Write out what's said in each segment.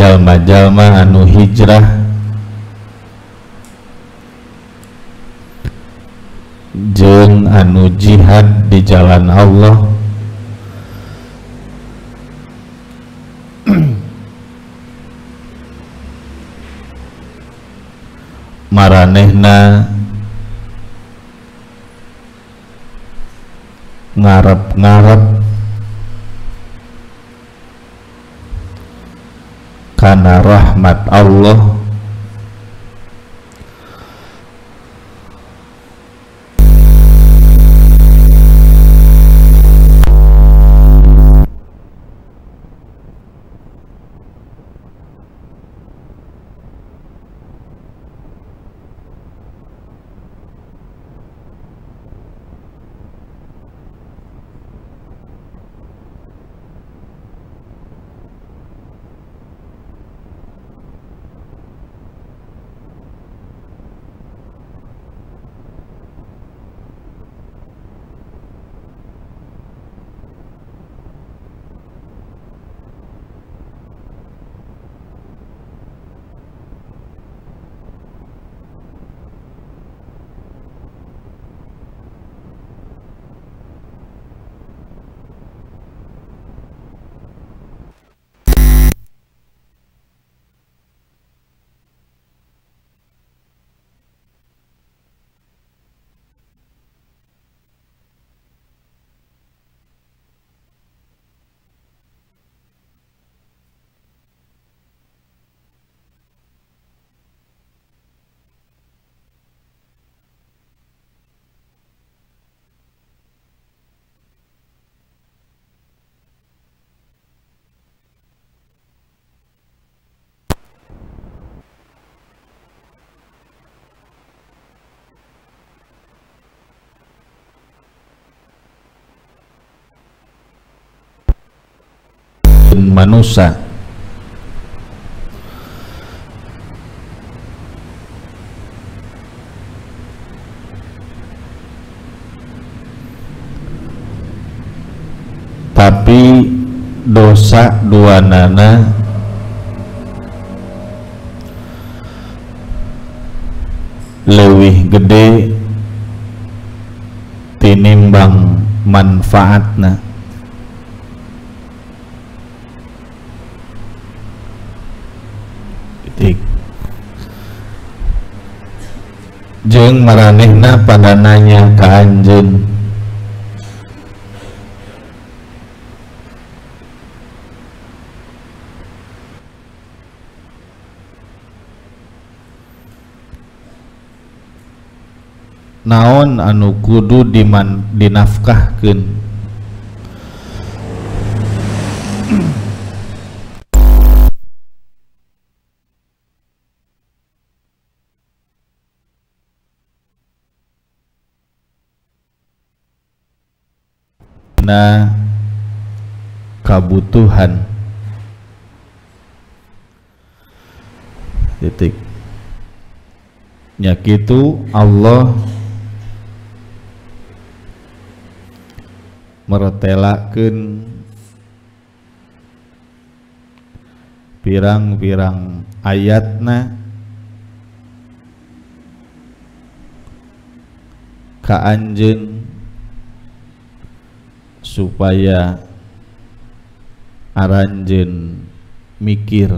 jalma-jalma anu hijrah jeung anu jihad di jalan Allah maranehna ngarep-ngarep kana rahmat Allah manusia tapi dosa duanana leuwih gede tinimbang manfaatna. Jeung maranehna pada nanya ka anjeun naon anu kudu dinafkahkeun. Na kabutuhan titik nya kitu Allah meretelakeun pirang-pirang ayatna ka anjeun supaya aranjeun mikir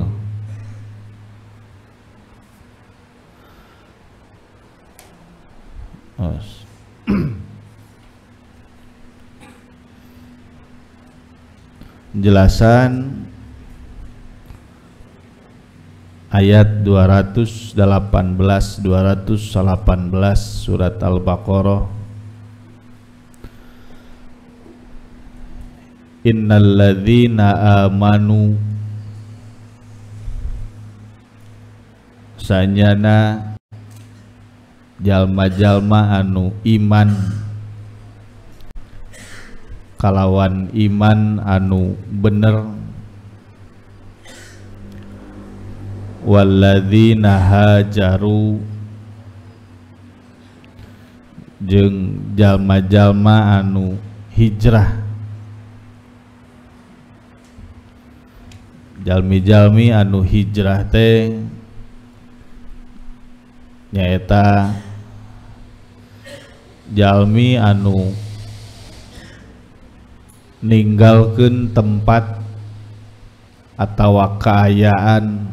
jelasan ayat 218 surat Al-Baqarah. Innalladzina amanu sanyana jalma-jalma anu iman kalawan iman anu bener walladzina hajaru jeung jalma-jalma anu hijrah jalmi-jalmi anu hijrah teh nyaeta jalmi anu ninggalkeun tempat atawa kaayaan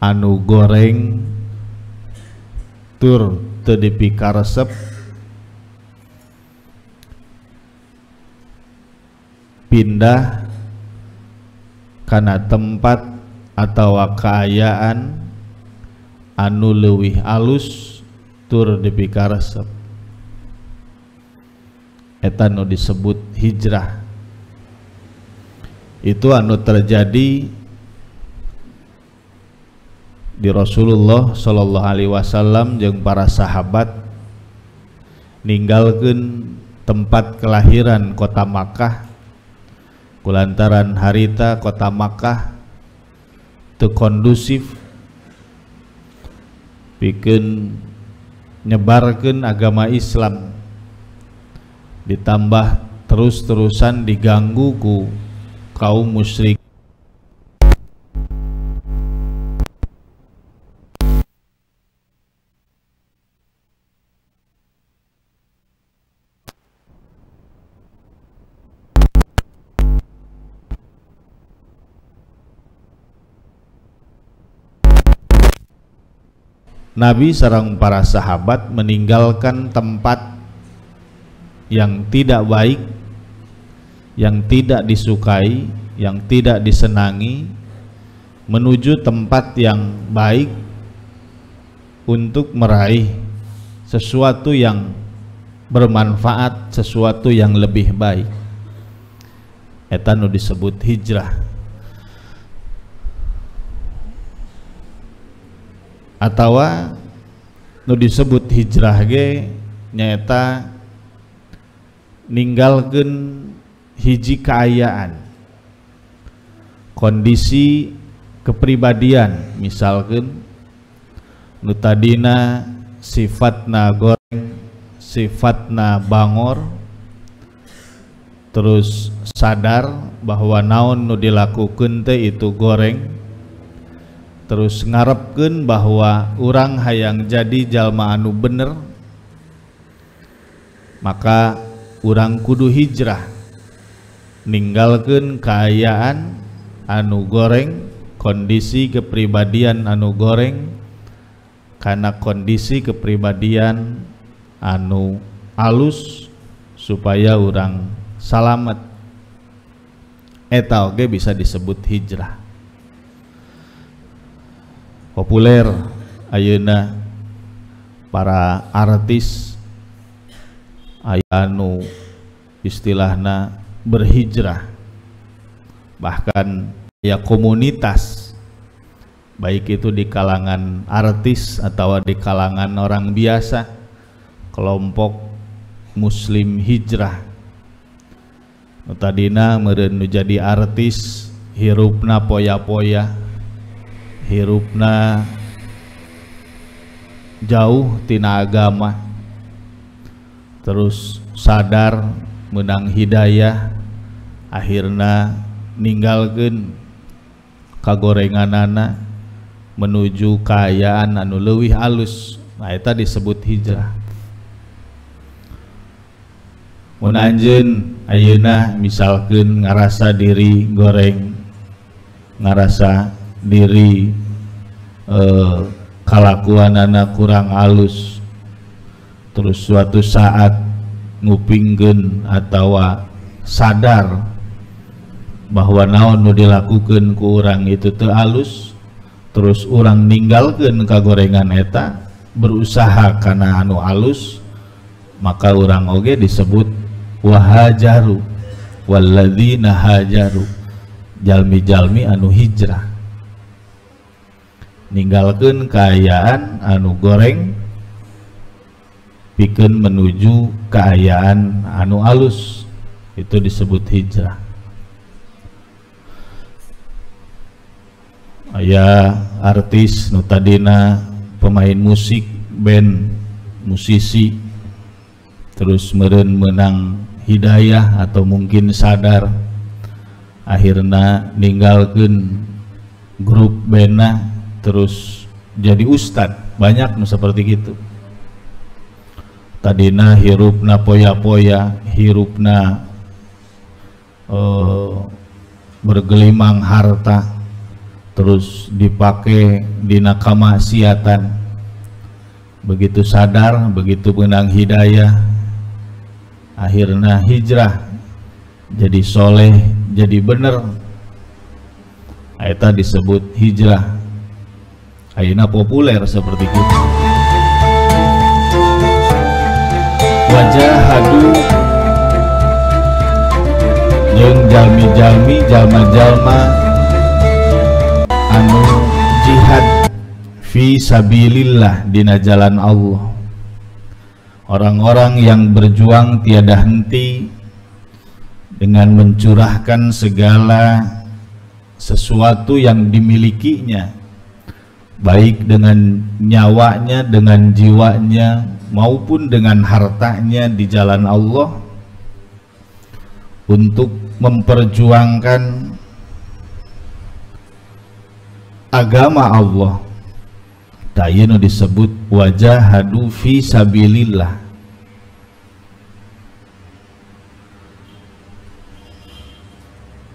anu goreng tur teu dipikaresep pindah kana tempat atawa kaayaan anu leuwih alus tur dipikaresep, eta nu disebut hijrah. Itu anu terjadi di Rasulullah Shallallahu Alaihi Wasallam jeung para sahabat ninggalkeun tempat kelahiran kota Makkah kulantaran harita kota Makkah teu kondusif pikeun nyebarkeun agama Islam, ditambah terus-terusan diganggu ku kaum musyrik. Nabi sareng para sahabat meninggalkan tempat yang tidak baik, yang tidak disukai, yang tidak disenangi, menuju tempat yang baik untuk meraih sesuatu yang bermanfaat, sesuatu yang lebih baik. Eta nu disebut hijrah. Atawa nu disebut hijrah ge nyaeta ninggalkeun hiji kaayaan, kondisi kepribadian, misalkeun nu tadina sifatna goreng, sifatna bangor, terus sadar bahwa naon nu dilakukeun teh itu goreng, terus ngarepkeun bahwa urang hayang jadi jalma anu bener, maka urang kudu hijrah, ninggalkeun kaayaan anu goreng, kondisi kepribadian anu goreng, karena kondisi kepribadian anu alus supaya urang salamet. Eta oge bisa disebut hijrah. Populer ayeuna para artis anu istilahna berhijrah, bahkan ya komunitas, baik itu di kalangan artis atau di kalangan orang biasa, kelompok muslim hijrah. Tadina meureun nu jadi artis hirupna poya-poya, hirupna jauh tina agama, terus sadar menang hidayah, akhirna ninggalkeun kagorenganana menuju kaayaan anu leuwih alus. Nah eta disebut hijrah. Mun anjeun ayeuna misalkeun ngarasa diri goreng, ngarasa diri kalakuanana kurang alus, terus suatu saat ngupingkeun atawa sadar bahwa naon nu dilakukeun ku urang itu teu alus, terus urang ninggalkeun kagorengan eta, berusaha kana anu alus, maka urang oge disebut wahajaru, walladzina hajaru, jalmi-jalmi anu hijrah, ninggalkeun kaayaan anu goreng pikeun menuju kaayaan anu alus, itu disebut hijrah. Aya artis nu tadina pemain musik, band, musisi, terus meureun meunang hidayah atau mungkin sadar akhirna ninggalkeun grup bena terus jadi ustad. Banyak nu seperti gitu. Tadina hirupna poya-poya, hirupna bergelimang harta, terus dipakai dina kamaksiatan. Begitu sadar, begitu menang hidayah, akhirnya hijrah jadi soleh, jadi bener. Eta disebut hijrah. Ayeuna populer seperti itu. Wajahadu jeung jalmi-jalmi, jalma-jalma anu jihad fi sabilillah, dina jalan Allah. Orang-orang yang berjuang tiada henti dengan mencurahkan segala sesuatu yang dimilikinya, baik dengan nyawanya, dengan jiwanya, maupun dengan hartanya di jalan Allah, untuk memperjuangkan agama Allah. Tayinu disebut wajahadu fi sabilillah.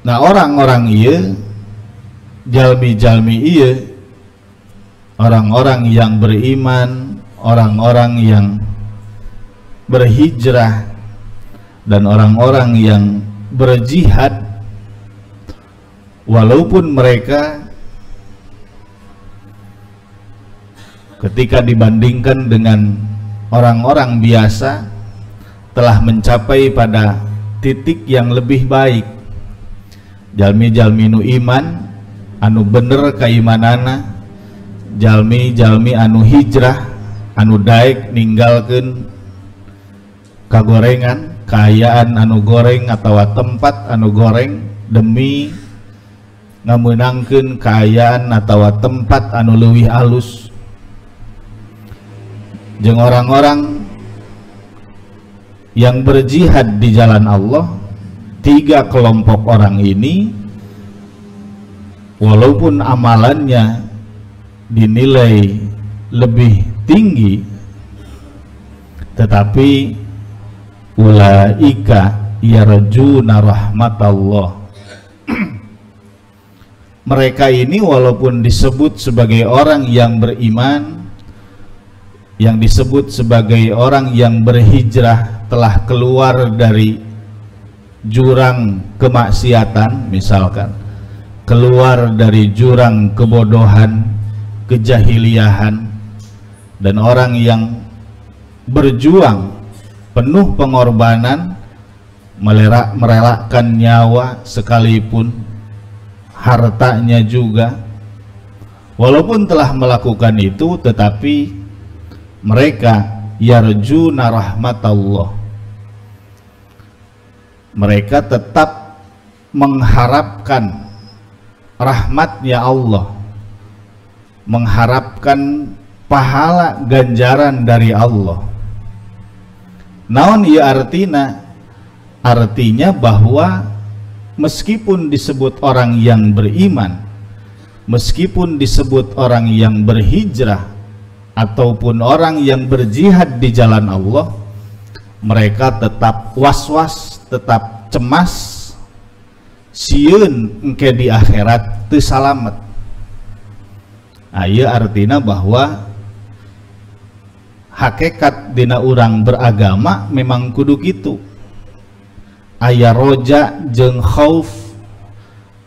Nah, orang-orang ieu, jalmi-jalmi ieu, orang-orang yang beriman, orang-orang yang berhijrah, dan orang-orang yang berjihad, walaupun mereka ketika dibandingkan dengan orang-orang biasa telah mencapai pada titik yang lebih baik. Jalmi-jalmi nu iman, anu bener kaimanana, jalmi-jalmi anu hijrah, anu daek ninggalkeun kagorengan, kaayaan anu goreng atau tempat anu goreng demi ngameunangkeun kaayaan atau tempat anu leuwih alus. Jeung orang-orang yang berjihad di jalan Allah, tiga kelompok orang ini walaupun amalannya dinilai lebih tinggi, tetapi ulaika yarjuna rahmatallah. Mereka ini walaupun disebut sebagai orang yang beriman, yang disebut sebagai orang yang berhijrah, telah keluar dari jurang kemaksiatan, misalkan keluar dari jurang kebodohan, kejahiliahan, dan orang yang berjuang penuh pengorbanan, merelakan nyawa sekalipun hartanya juga. Walaupun telah melakukan itu, tetapi mereka yarjuna rahmatallah, mereka tetap mengharapkan rahmatnya Allah, mengharapkan pahala ganjaran dari Allah. Naon ieu artina? Artinya bahwa meskipun disebut orang yang beriman, meskipun disebut orang yang berhijrah, ataupun orang yang berjihad di jalan Allah, mereka tetap was-was, tetap cemas, sieun engke di akhirat teu salamet. Ieu artina bahwa hakikat dina urang beragama memang kudu kitu. Aya roja jeung khauf,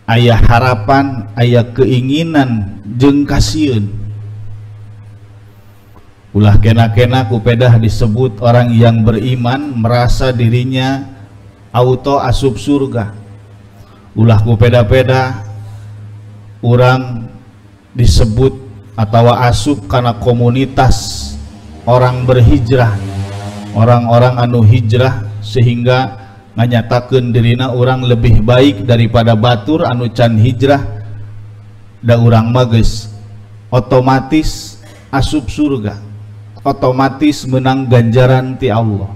aya harapan, aya keinginan jeung kasieun. Ulah kena-kena kupedah disebut orang yang beriman merasa dirinya auto asup surga. Ulah kupeda-peda orang disebut atau asup karena komunitas orang berhijrah, orang-orang anu hijrah, sehingga nganyatakeun dirina orang lebih baik daripada batur anu can hijrah, da urang mah geus otomatis asup surga, otomatis menang ganjaran ti Allah.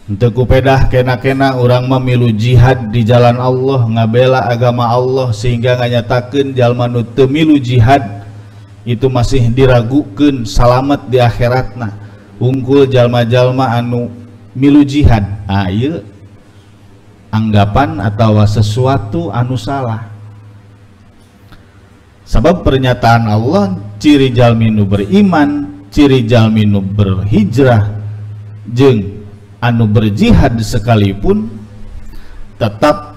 Untuk kupedah kena-kena orang memilu jihad di jalan Allah, ngabela agama Allah, sehingga nganyatakeun jalma nu teu milu jihad itu masih diragukeun salamet di akhiratna. Unggul jalma-jalma anu milu jihad. Ieu anggapan atau sesuatu anu salah. Sebab pernyataan Allah, ciri jalmi nu beriman, ciri jalmi nu berhijrah jeung anu berjihad sekalipun tetap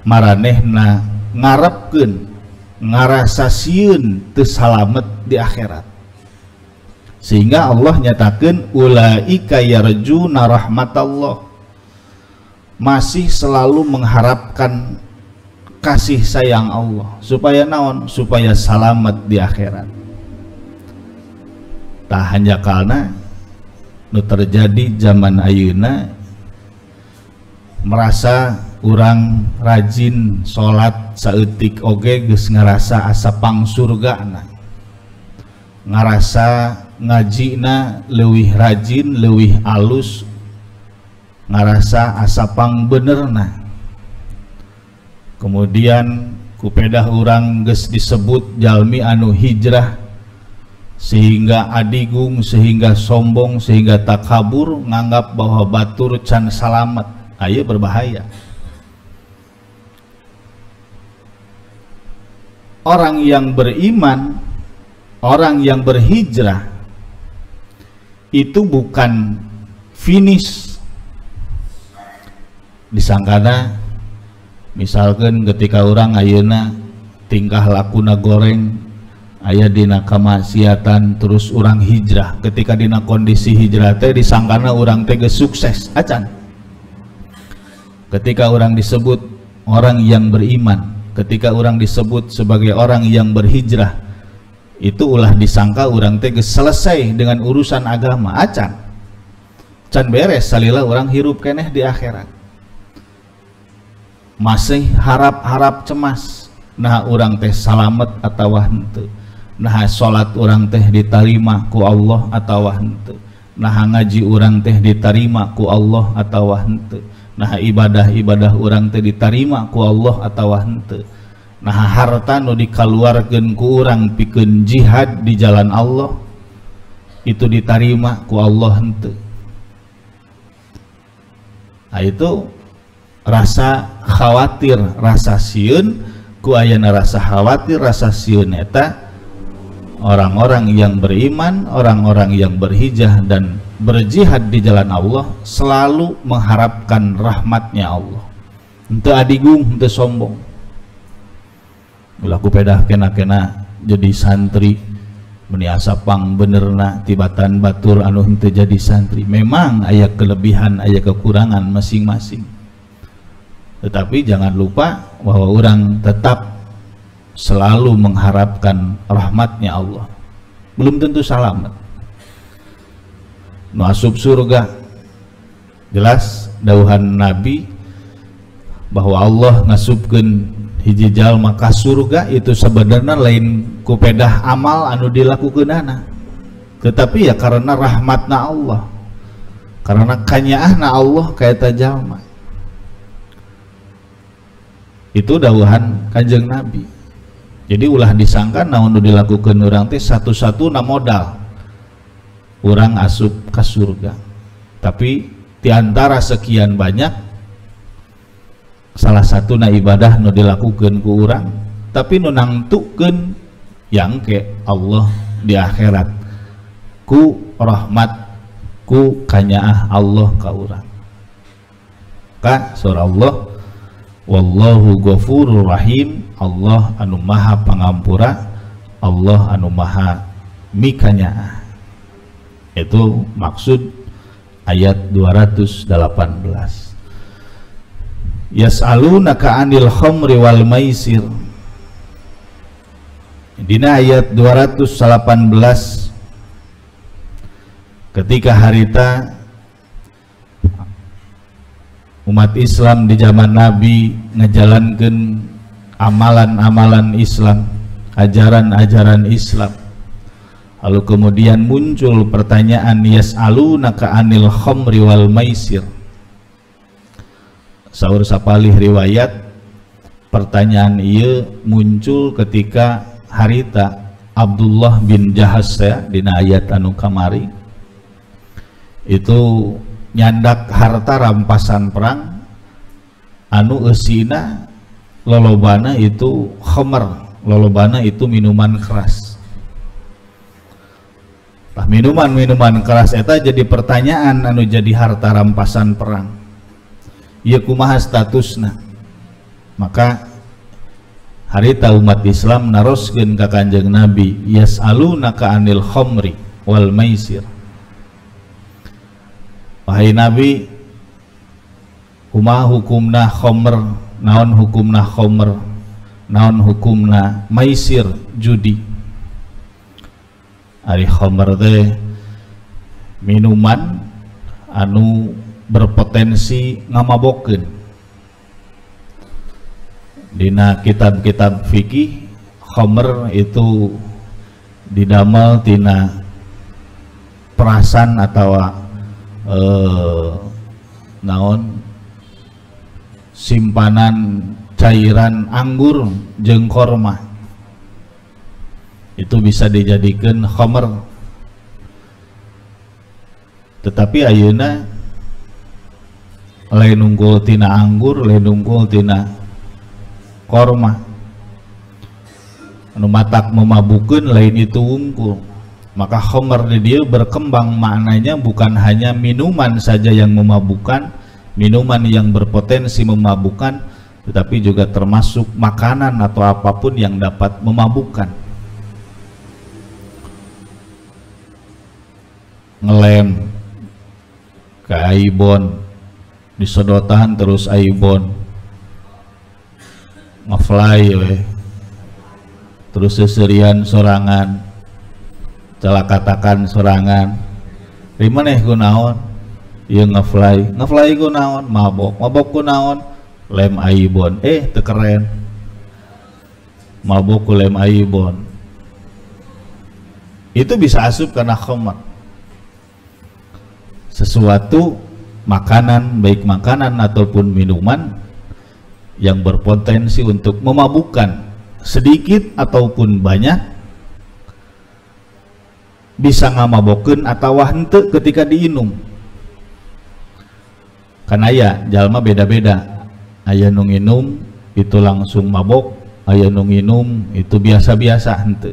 maranehna ngarepkeun ngarasa sieun teu salamet di akhirat. Sehingga Allah nyatakeun ulaika yarjuna rahmatallah, masih selalu mengharapkan kasih sayang Allah. Supaya naon? Supaya salamet di akhirat. Tah hanya kalna nu terjadi zaman ayeuna merasa urang rajin salat saeutik oge geus ngarasa asa pang surgana, ngarasa ngajina leuwih rajin leuwih alus, ngarasa asa pang benerna. Kemudian kupedah urang geus disebut jalmi anu hijrah, sehingga adigung, sehingga sombong, sehingga takabur, nganggap bahwa batur can salamet. Aya berbahaya. Orang yang beriman, orang yang berhijrah itu bukan finish. Disangkana misalkan ketika orang ayeuna tingkah lakuna goreng, aya dina kamaksiatan, terus orang hijrah. Ketika dina kondisi hijrah teh disangkana orang teh geus sukses acan. Ketika orang disebut orang yang beriman, ketika orang disebut sebagai orang yang berhijrah, itu ulah disangka orang teh geus selesai dengan urusan agama acan. Can beres salila orang hirup keneh di akhirat. Masih harap-harap cemas, nah orang teh salamet atawa henteu. Nah salat orang teh diterima ku Allah atawa henteu. Nah ngaji orang teh diterima ku Allah atawa henteu. Nah ibadah-ibadah orang teh diterima ku Allah atawa henteu. Nah harta nu dikaluarkeun ku urang pikeun jihad di jalan Allah itu diterima ku Allah henteu. Nah itu rasa khawatir, rasa sieun, ku ayana rasa khawatir, rasa sieun eta orang-orang yang beriman, orang-orang yang berhijrah dan berjihad di jalan Allah selalu mengharapkan rahmatnya Allah. Henteu adigung, henteu sombong. Ulah kupedah kena-kena jadi santri meni asa pang benerna tibatan batur anu henteu jadi santri. Memang aya kelebihan, aya kekurangan masing-masing. Tetapi jangan lupa bahwa orang tetap selalu mengharapkan rahmatnya Allah. Belum tentu salamet. Nu asup surga, jelas dawuhan Nabi bahwa Allah ngasupkeun hiji jalma ka surga itu sebenarnya lain kupedah amal anu dilakukeunana, tetapi ya karena rahmatna Allah, karena kanyaahna Allah ka eta jalma. Itu dawuhan Kanjeng Nabi. Jadi ulah disangka naon nu dilakukeun urang teh satu-satuna modal urang asup ka surga. Tapi diantara sekian banyak salah satuna ibadah nu dilakukeun ku urang, tapi nu nangtukeun yangke Allah di akhirat ku rahmat, ku kanyaah Allah ka urang. Ka surah Allah, wallahu ghafurur rahim, Allah anu maha pangampura, Allah anu maha mikanyaah. Itu maksud ayat 218. Yas'alunaka 'anil khamri wal maisir. Dina ayat 218 ketika harita umat Islam di zaman Nabi ngejalankeun amalan-amalan Islam, ajaran-ajaran Islam. Lalu kemudian muncul pertanyaan yas'alunaka 'anil khamri wal maisir. Saur sapalih riwayat pertanyaan ieu muncul ketika harita Abdullah bin Jahas ya dina ayat anu kamari itu nyandak harta rampasan perang anu eusina lolobana itu khamar, lolobana itu minuman keras. Lah minuman keras eta jadi pertanyaan anu jadi harta rampasan perang. Ieu kumaha statusna? Maka harita umat Islam naroskeun ka Kanjeng Nabi, yas'alunaka 'anil khamri wal maisir. Wahai Nabi, kumaha hukumna khamr, naon hukumna khamr, naon hukumna maisir, judi. Ari khamr teh minuman anu berpotensi ngamabokeun. Dina kitab-kitab fikih khamr itu didamel tina perasan atau naon simpanan cairan anggur jeung korma, itu bisa dijadikan khamr. Tetapi ayeuna lain unggul tina anggur, lain unggul tina korma. Anu matak memabukeun lain itu unggul. Maka khamr di dia berkembang maknanya bukan hanya minuman saja yang memabukkan, minuman yang berpotensi memabukkan, tetapi juga termasuk makanan atau apapun yang dapat memabukkan. Ngelem ke aibon, disedotan terus aibon, ngefly we, terus seserian sorangan, celakatakan sorangan, rimaneh kunaon, ieu ngefly kunaon, mabok kunaon, lem aibon, teu keren, mabok ku lem aibon, itu bisa asup karena khamr. Sesuatu makanan, baik makanan ataupun minuman yang berpotensi untuk memabukkan sedikit ataupun banyak, bisa ngamabokeun atau henteu ketika diinum. Karena ya jalma beda-beda, aya nu nginum itu langsung mabok, aya nu nginum itu biasa-biasa henteu.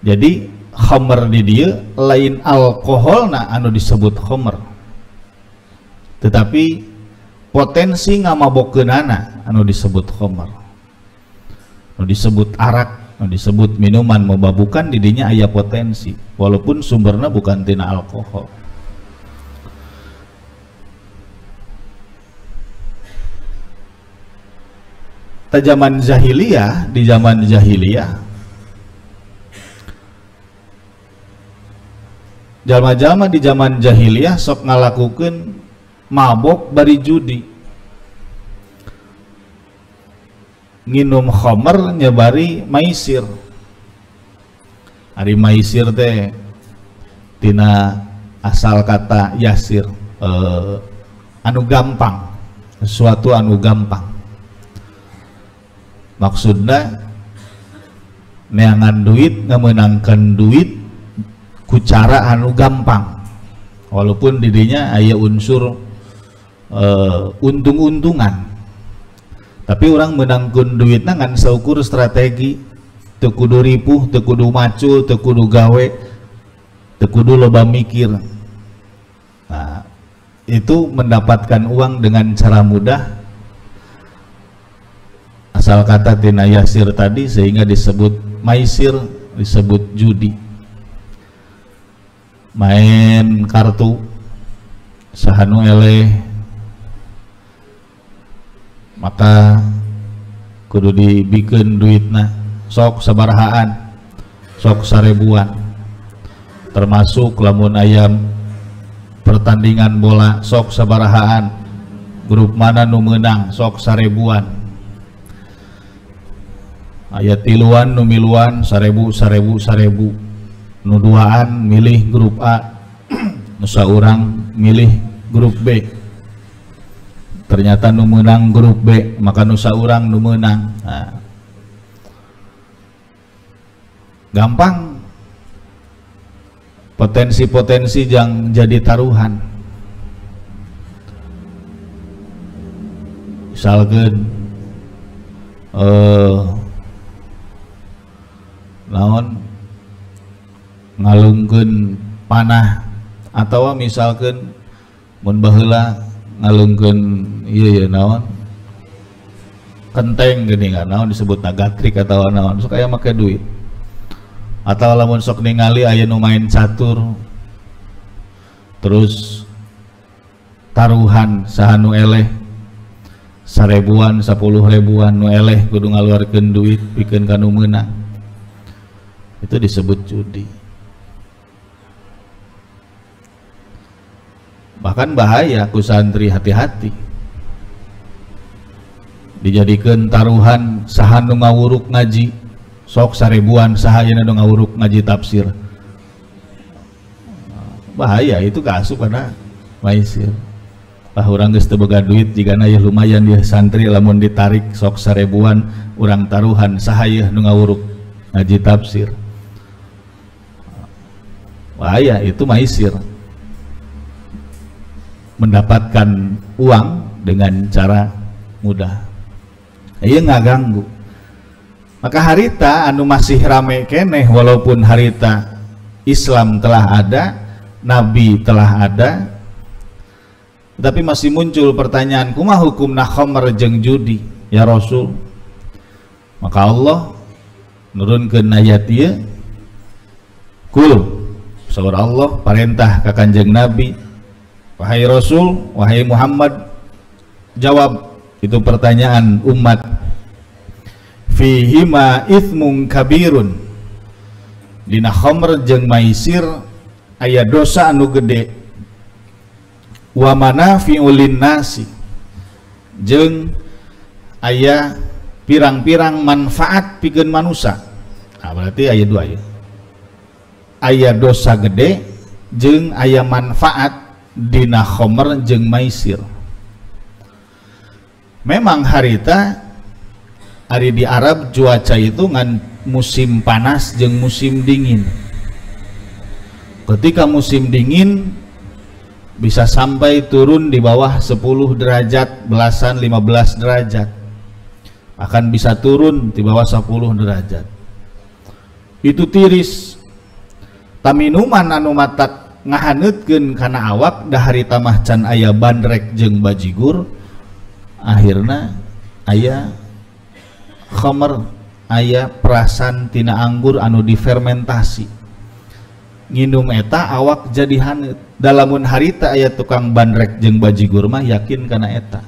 Jadi khamr di dia lain alkoholna anu disebut khamr, tetapi potensi ngamabokeunana anu disebut khamr, anu disebut arak, anu disebut minuman memabukkan, didinya aya potensi walaupun sumbernya bukan tina alkohol. Di zaman jahiliyah jalma-jalma di zaman jahiliyah sok ngalakukeun mabok bari judi, nginum khamr nyebari maisir. Ari maisir teh tina asal kata yasir, anu gampang, sesuatu anu gampang. Maksudna neangan duit, ngameunangkeun duit ku cara anu gampang, walaupun didinya aya unsur untung-untungan, tapi orang menangkun duitna ngan saukur strategi, teu kudu ripuh, teu kudu macul, teu kudu gawe, teu kudu loba mikir. Nah, itu mendapatkan uang dengan cara mudah, asal kata tina yasir tadi, sehingga disebut maisir, disebut judi. Main kartu sahanu eleh, maka kudu dibikeun duitna sok sabarahaan, sok 1000-an, termasuk lamun ayam pertandingan bola sok sabarahaan, grup mana nu meunang sok 1000-an, aya 3-an nu miluan 1000 nu 2-an milih grup A, nu saurang milih grup B. ternyata nu meunang grup B, maka nu saurang nu meunang. Nah, gampang potensi-potensi yang jadi taruhan. Misalkan naon ngalungkeun panah, atau misalkan mun baheula ngalungkeun ieu naon kenteng geuning naon disebut gatrik atau naon sok aya make duit, atau lamun sok ningali aya nu main catur terus taruhan saha nu eleh 1000-an 10.000-an nu eleh kudu ngaluarkeun duit pikeun ka nu meunang, itu disebut judi. Bahkan bahaya ku santri, hati-hati dijadikan taruhan saha nu ngawuruk ngaji, sok 1000-an saha aya nu ngawuruk ngaji tafsir. Bahaya, itu kaasup kana maisir. Lah urang geus teu boga duit jigana ya lumayan ya santri lamun ditarik sok 1000-an urang taruhan saha ieu nu ngawuruk ngaji tafsir. Bahaya, itu maisir, mendapatkan uang dengan cara mudah. Ieu ngaganggu. Maka harita anu masih rame keneh, walaupun harita Islam telah ada, Nabi telah ada, tapi masih muncul pertanyaan, kumaha hukumna khamr jeung judi ya Rasul? Maka Allah nurunkeun ayat ieu, kul saur Allah parentah ka Kanjeng Nabi, wahai Rasul, wahai Muhammad, jawab itu pertanyaan umat, fihima ithmun kabirun, dina khamr jeung maisir aya dosa anu gede, wa manafi'ul linnasi, jeung aya pirang-pirang manfaat pikeun manusia. Nah, berarti aya dua ya, aya dosa gede jeung aya manfaat dina khamr jeung maisir. Memang harita ari di Arab cuaca itu ngan musim panas jeung musim dingin. Ketika musim dingin bisa sampai turun di bawah 10 derajat, belasan 15 derajat, akan bisa turun di bawah 10 derajat. Itu tiris. Taminuman anu matak ngahaneutkeun kana awak da harita mah can aya bandrek jeung bajigur, akhirna aya khamr, aya perasan tina anggur anu difermentasi. Nginum eta awak jadi haneut. Dalamun harita aya tukang bandrek jeung bajigur mah yakin kana eta,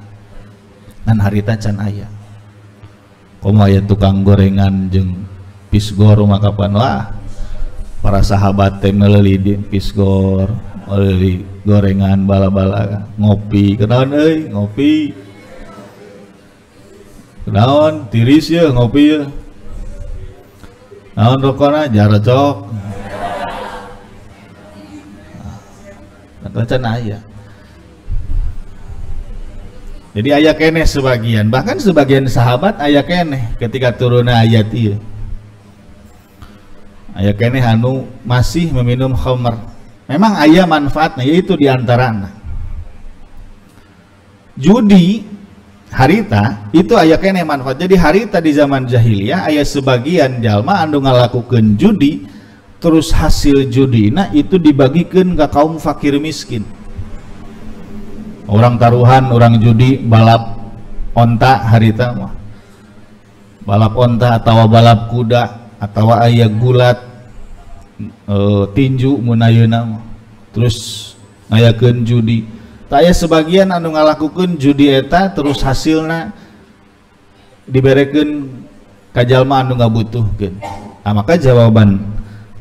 dan harita can aya. Komo aya tukang gorengan jeung pisgor maka pan wah para sahabat teh meuli di pisgor, meuli gorengan bala-bala, ngopi, kenaon euy ngopi, kenaon tiris ya ngopi ya, naon rokona jarocok, nah, can aya. Jadi aya keneh sebagian, bahkan sebagian sahabat aya keneh ketika turunna ayat ieu. Aya keneh anu masih meminum khamr. Memang aya manfaatnya, yaitu diantarana judi harita itu aya keneh manfaat. Jadi harita di zaman jahiliyah aya sebagian jalma anu ngalakukeun judi, terus hasil judina itu dibagikeun ka kaum fakir miskin. Orang taruhan, orang judi balap onta harita mah, balap onta atau balap kuda atau aya gulat tinju mun ayeuna, terus ngayakeun judi. Tah aya sebagian anu ngalakukeun judi eta terus hasilna diberekeun ka jalma anu ngabutuhkeun. Nah, maka jawaban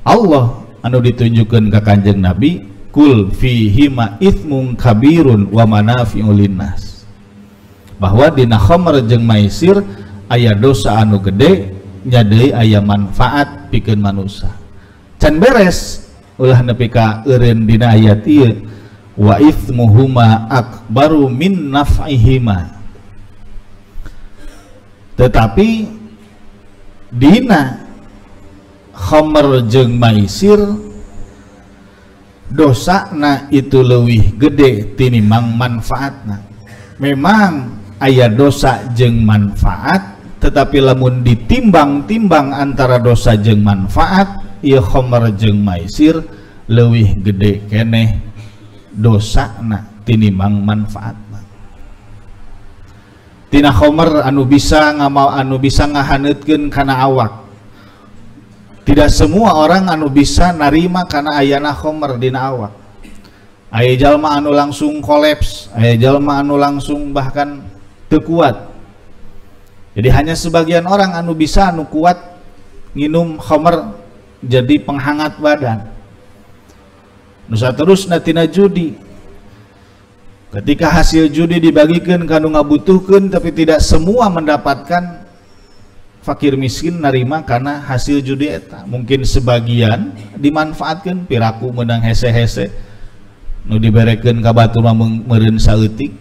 Allah anu ditunjukkeun ka Kanjeng Nabi, kul fihima ithmun kabirun wa manafi'ul linnas, bahwa dina khamr jeung maisir aya dosa anu gede nya deui aya manfaat pikeun manusia. Can beres ulah nepi ka eureun dina ayat ieu, wa ithmuhuma akbaru min naf'ihima. Tetapi dina khamr jeung maisir dosana itu leuwih gede tinimbang manfaatna. Memang aya dosa jeung manfaat, tetapi lamun ditimbang-timbang antara dosa jeung manfaat, ieu khamr jeung maisir leuwih gede keneh dosana tinimbang manfaatna. Tina khamr anu bisa ngahaneutkeun kana awak. Tidak semua orang anu bisa narima kana ayana khamr dina awak. Aya jalma anu langsung kolaps, aya jalma anu langsung bahkan teu kuat. Jadi hanya sebagian orang anu bisa anu kuat nginum khamr jadi penghangat badan. Nu saterusna tina judi. Ketika hasil judi dibagikan kanu ngabutuhkeun, tapi tidak semua mendapatkan, fakir miskin narima karena hasil judi eta. Mungkin sebagian dimanfaatkan, piraku menang hese-hese nu diberekeun ka batur meureun saeutik.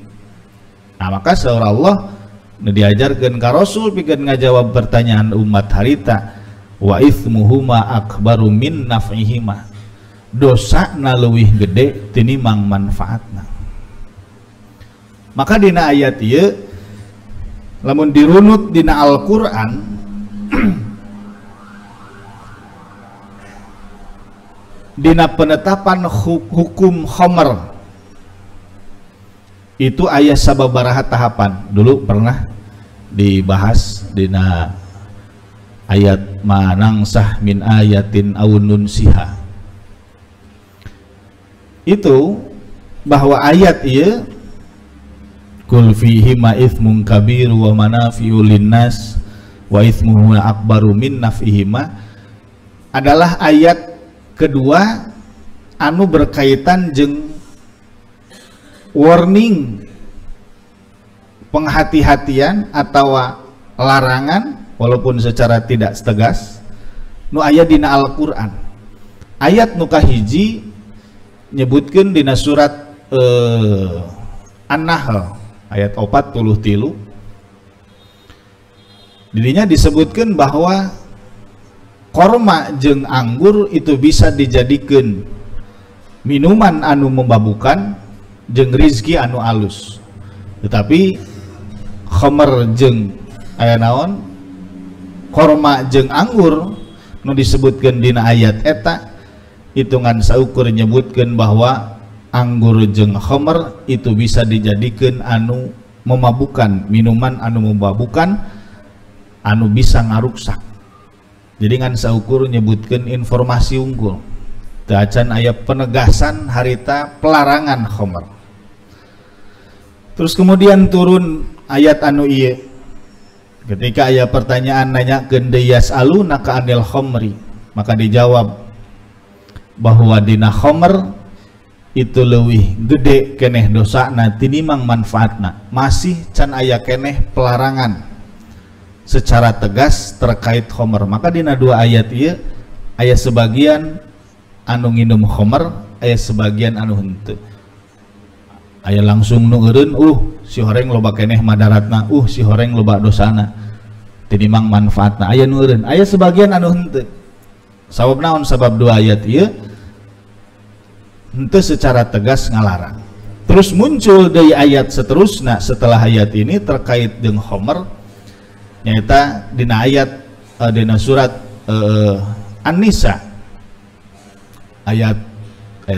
Nah maka saur Allah nu diajarkeun ka Rasul pikeun ngajawab pertanyaan umat harita, wa ithmuhuma akbaru min naf'ihima. Dosana leuwih gede tinimbang manfaatna. Maka dina ayat ieu lamun dirunut dina Al-Qur'an dina penetapan hukum khamr itu aya sababaraha tahapan. Dulu pernah dibahas dina ayat manangsah min ayatin aw nunsiha, itu bahwa ayat ieu kul fihi ma ithmun kabiru wa manafi'u linnas wa ithmuhu akbaru min naf'ihima adalah ayat kedua anu berkaitan jeung warning, penghati-hatian atau larangan walaupun secara tidak tegas nu aya dina Al-Qur'an. Ayat nu kahiji nyebutkeun dina surat An-Nahl ayat 43. Dirinya disebutkan bahwa korma jeung anggur itu bisa dijadikan minuman anu memabukkan jeung rizki anu alus. Tetapi khamr jeung aya naon korma jeung anggur nu disebutkan dina ayat eta hitungan saukur nyebutkan bahwa anggur jeung khamr itu bisa dijadikan anu memabukkan, minuman anu memabukkan anu bisa ngaruksak. Jadi ngan saukur nyebutkan informasi unggul teu acan aya penegasan harita pelarangan khamr. Terus kemudian turun ayat anu ieu ketika aya pertanyaan nanyakeun deui yas'alunaka anil khamri, maka dijawab bahwa dina khamr itu leuwih gede keneh dosana tinimbang manfaatna. Masih can aya keneh pelarangan secara tegas terkait khamr. Maka dina dua ayat ieu aya sebagian anu nginum khamr, aya sebagian anu henteu. Aya langsung nu eureun si horeng loba keneh madaratna, si horeng loba dosana tinimbang manfaatna. Aya nu eureun, aya sebagian anu henteu. Sabab naon? Sabab dua ayat ieu henteu secara tegas ngalarang. Terus muncul dari ayat seterusnya setelah ayat ini terkait dengan khamr, nyata dina ayat dina surat An-Nisa ayat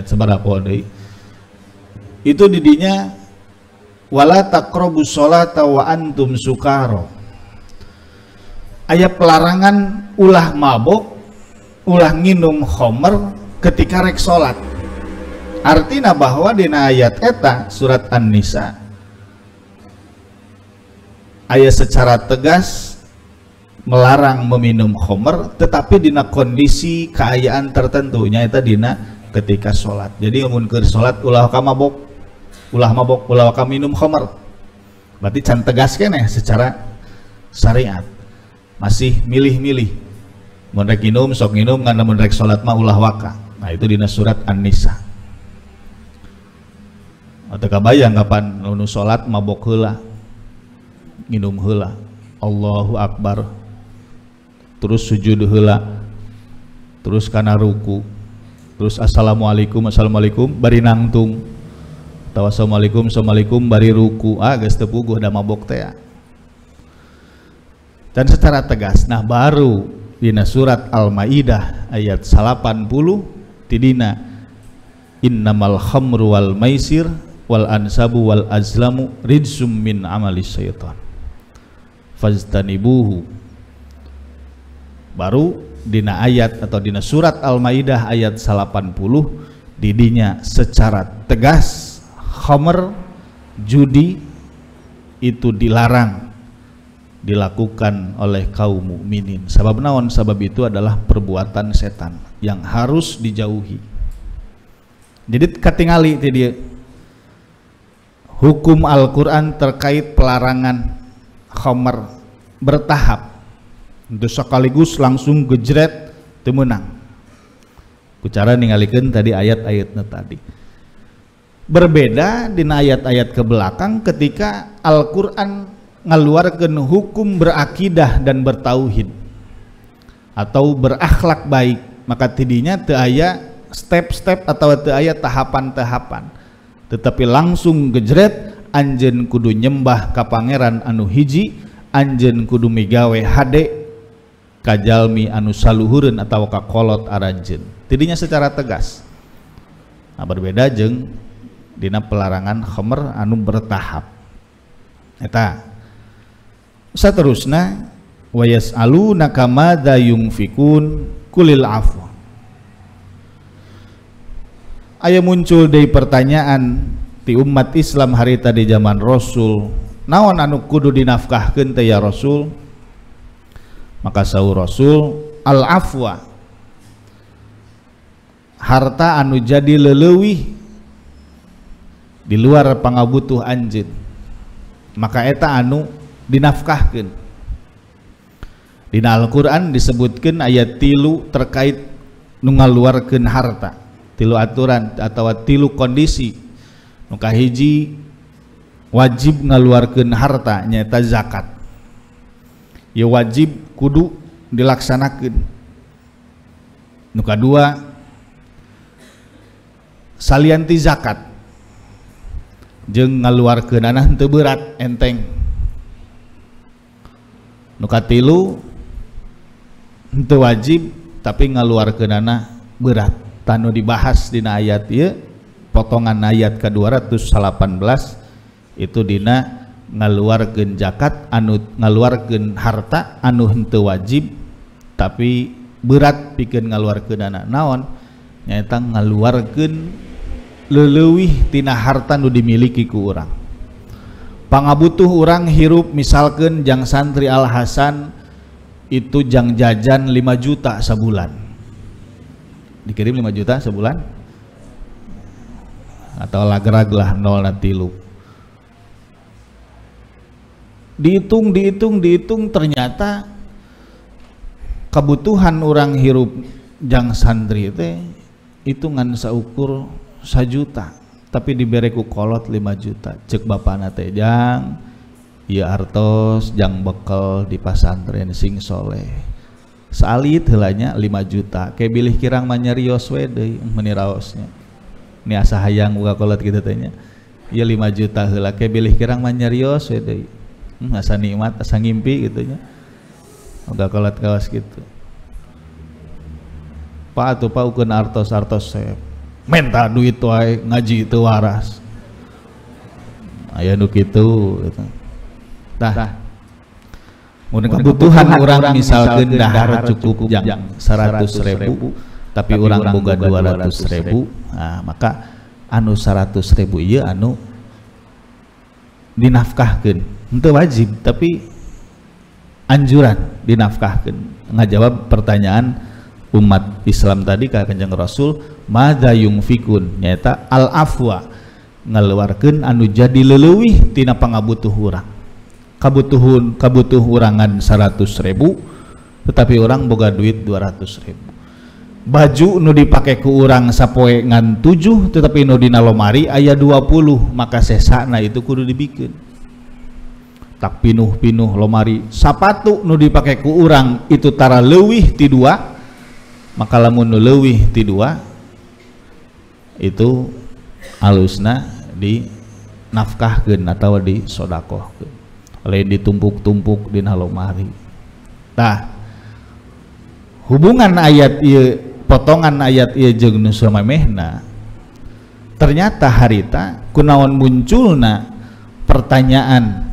sabaraha deui itu didinya wala taqrabus sholata wa antum sukara. Ayat pelarangan ulah mabok, ulah nginum khamr ketika rek salat. Artinya bahwa dina ayat eta surat An-Nisa ayat secara tegas melarang meminum khamr, tetapi dina kondisi keayaan tertentu, nyaeta dina ketika sholat. Jadi mun keur sholat ulah ka mabok, ulah ka minum khamr, berarti can tegas keneh secara syariat. Masih milih-milih, mun rek nginum sok nginum, ngan mun rek sholat mah ulah waka. Nah itu dina surat An-Nisa. atau kabayang kapan nu salat mabok heula minum heula Allahu Akbar terus sujud heula terus kana ruku terus assalamualaikum bari nangtung tawa assalamualaikum bari ruku geus teu puguh da mabok teh. Dan secara tegas nah baru dina surat Al-Maidah ayat 80 tidina innamal khamru wal maisir wal ansabu wal azlamu rijsum min amalis syaitan fajtanibuhu. Baru dina ayat atau dina surat Al-Maidah ayat 80 didinya secara tegas khamr judi itu dilarang dilakukan oleh kaum mukminin. Sabab naon? Sabab itu adalah perbuatan setan yang harus dijauhi. Jadi katingali ti dia hukum Al-Qur'an terkait pelarangan khamr bertahap. Untuk sekaligus langsung gejret teu meunang. Ku cara ningalikeun tadi ayat-ayatna tadi. Berbeda dina ayat-ayat ke belakang ketika Al-Qur'an ngaluarkeun hukum berakidah dan bertauhid atau berakhlak baik, maka tidinya teu aya step-step atau teu aya tahapan-tahapan, tetapi langsung gejret anjeun kudu nyembah ka pangeran anu hiji, anjeun kudu migawe hade kajalmi anu saluhureun atawa ka kolot aranjeun. Tidinya secara tegas. Nah, berbeda jeung dina pelarangan khamr anu bertahap. Eta saterusna wa yas'alunaka madza yunfikun kulil afwa. Aya muncul deui pertanyaan ti umat Islam harita di zaman Rasul, naon anu kudu dinafkahkeun teh ya Rasul? Maka saur Rasul, al afwa, harta anu jadi leleuwih di luar pangabutuh anjeun, maka eta anu dinafkahkeun. Dina Al-Qur'an disebutkeun ayat 3 terkait nu ngaluarkeun harta, 3 aturan atau 3 kondisi. Nu kahiji wajib ngaluarkeun harta nyaeta zakat. Ya wajib kudu dilaksanakeun. Nu kadua salianti zakat jeung ngaluarkeunana teu berat enteng. Nu katilu henteu wajib tapi ngaluarkeunana berat. Tanu dibahas dina ayat ieu potongan ayat ke-218 itu dina ngaluarkeun zakat anu ngaluarkeun harta anu henteu wajib tapi berat pikeun ngaluarkeunana. Naon? Nyaeta ngaluarkeun leuwih tina harta nu dimiliki ku urang. Pangabutuh urang hirup misalkan jang santri Al Hasan itu jang jajan 5 juta sebulan, dikirim 5 juta sebulan atau lagrag lah 0 dihitung ternyata kebutuhan orang hirup jang santri itu ngan saukur 1 juta tapi dibereku kolot 5 juta. Cek bapana teh jang ieu artos jang bekal di pasantren sing soleh salit heulanya 5 juta kayak bilih kirang mah nyarios we deui meuni raosnya ni asa hayang buka kolot kitu teh nya ieu 5 juta heula kayak bilih kirang mah nyarios we deui asa nikmat asa ngimpi gitu nya buka kolot kaos gitu. Pak atuh Pak ukeun artos-artos saya menta duit wae ngaji teu waras aya nu kitu gitu. Tah mun kebutuhan urang misalkeun dahar cukup jang 100.000 tapi urang boga 200.000, nah maka anu 100.000 ieu anu dinafkahkeun henteu wajib tapi anjuran dinafkahkeun. Ngajawab pertanyaan umat Islam tadi ka Kanjeng Rasul, madza yunfikun nyaeta al afwa, ngaluarkeun anu jadi leuwih tina pangabutuh urang. Kabutuh urangan 100.000 tetapi orang boga duit 200.000. baju nu dipake ku urang sapoe ngan 7 tetapi nu dina lomari aya 20, maka sesana itu kudu dibikeun tak pinuh-pinuh lomari. Sapatu nu dipake ku urang itu tara leuwih ti 2, maka lamun nu leuwih ti 2 itu alusna di nafkahkeun atawa di sodakohkeun, lain ditumpuk-tumpuk dina lomari. Tah hubungan ayat ieu, potongan ayat ieu jeung nu samemehna, ternyata harita kunaon munculna pertanyaan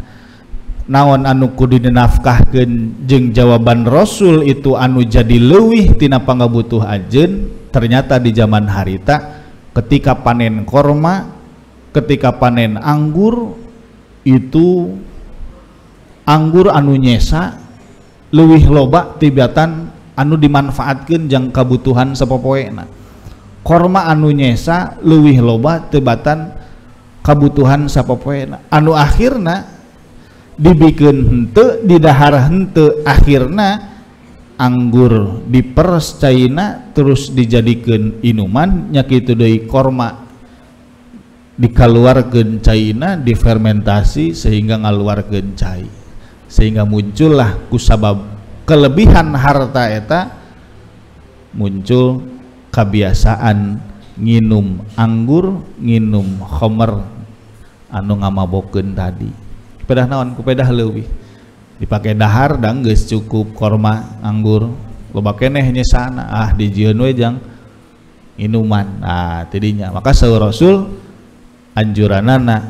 naon anu kudu dinafkahkeun jeung jawaban Rasul itu anu jadi leuwih tina pangabutuh ajeun. Ternyata di zaman harita ketika panen korma, ketika panen anggur, itu anggur anu nyesa leuwih loba tibatan anu dimanfaatkeun jang kabutuhan sapopoena. Korma anu nyesa leuwih loba tibatan kabutuhan sapopoena. Anu akhirna dibikeun henteu, didahar henteu, akhirna anggur diperes caina terus dijadikeun inuman, nya kitu deui korma dikaluarkeun caina, difermentasi sehingga ngaluarkeun cai, sehingga muncullah kusabab kelebihan harta eta muncul kebiasaan nginum anggur, nginum khamr anu ngamabokeun tadi. Kupedah naon? Kupedah leuwih dipake dahar da geus cukup korma anggur loba keneh nyesana, dijieun we jang inuman. Tidinya maka saur Rasul anjuranana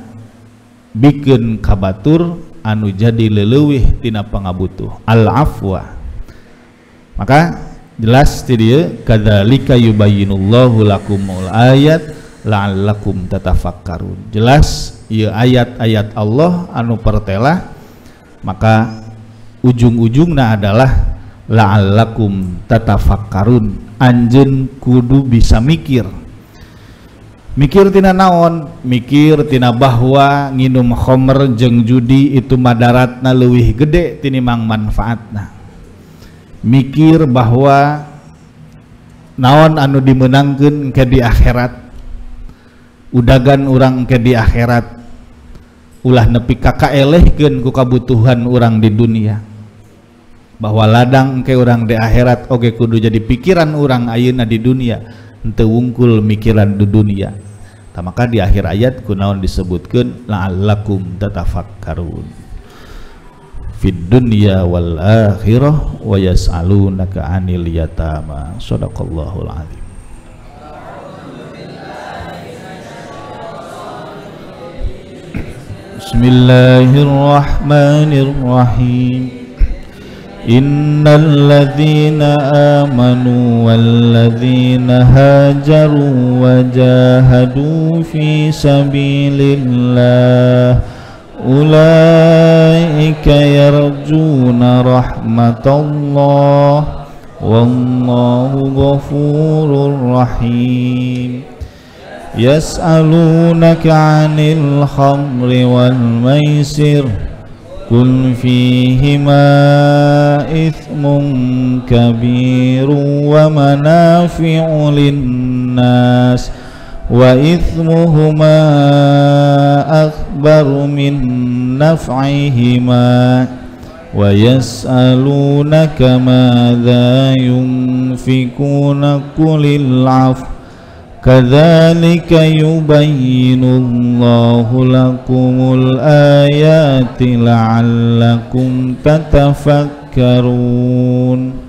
bikeun kabatur anu jadi leuwih tina pangabutuh, al afwa. Maka jelas ti dieu kadzalika yubayyinullahu lakumul ayat la'allakum tatafakkarun. Jelas ieu ayat-ayat Allah anu pertela, maka ujung-ujungna adalah la'allakum tatafakkarun, anjeun kudu bisa mikir. Mikir tina naon? Mikir tina bahwa nginum khamr jeung judi itu madaratna leuwih gede tinimbang manfaatna. Mikir bahwa naon anu dimenangkeun ke di akhirat, udagan urang ke di akhirat ulah nepi ka kaelehkeun ku kabutuhan urang di dunia, bahwa ladang ke urang di akhirat oge kudu jadi pikiran urang ayeuna di dunia, henteu wungkul mikiran di dunia. Maka di akhir ayat kunaon disebutkeun la'allakum tatafakkarun fid dunya wal akhirah wa yas'alunaka 'anil yatama. Shadaqallahul azim. Bismillahirrahmanirrahim. Innal ladzina amanu wal ladzina hajaru wa jahadu fi sabilillah ulaika yarjuna rahmatallah wallahu ghafurur rahim. Yas'alunaka 'anil khamri wal maisir qul fihima ithmun kabirun wa manafi'u linnas wa ithmuhuma akbaru min naf'ihima wa yas'alunaka madza yunfikuna qulil 'afw kadzalika yubayyinullahu lakumul ayati la'allakum tatafakkarun.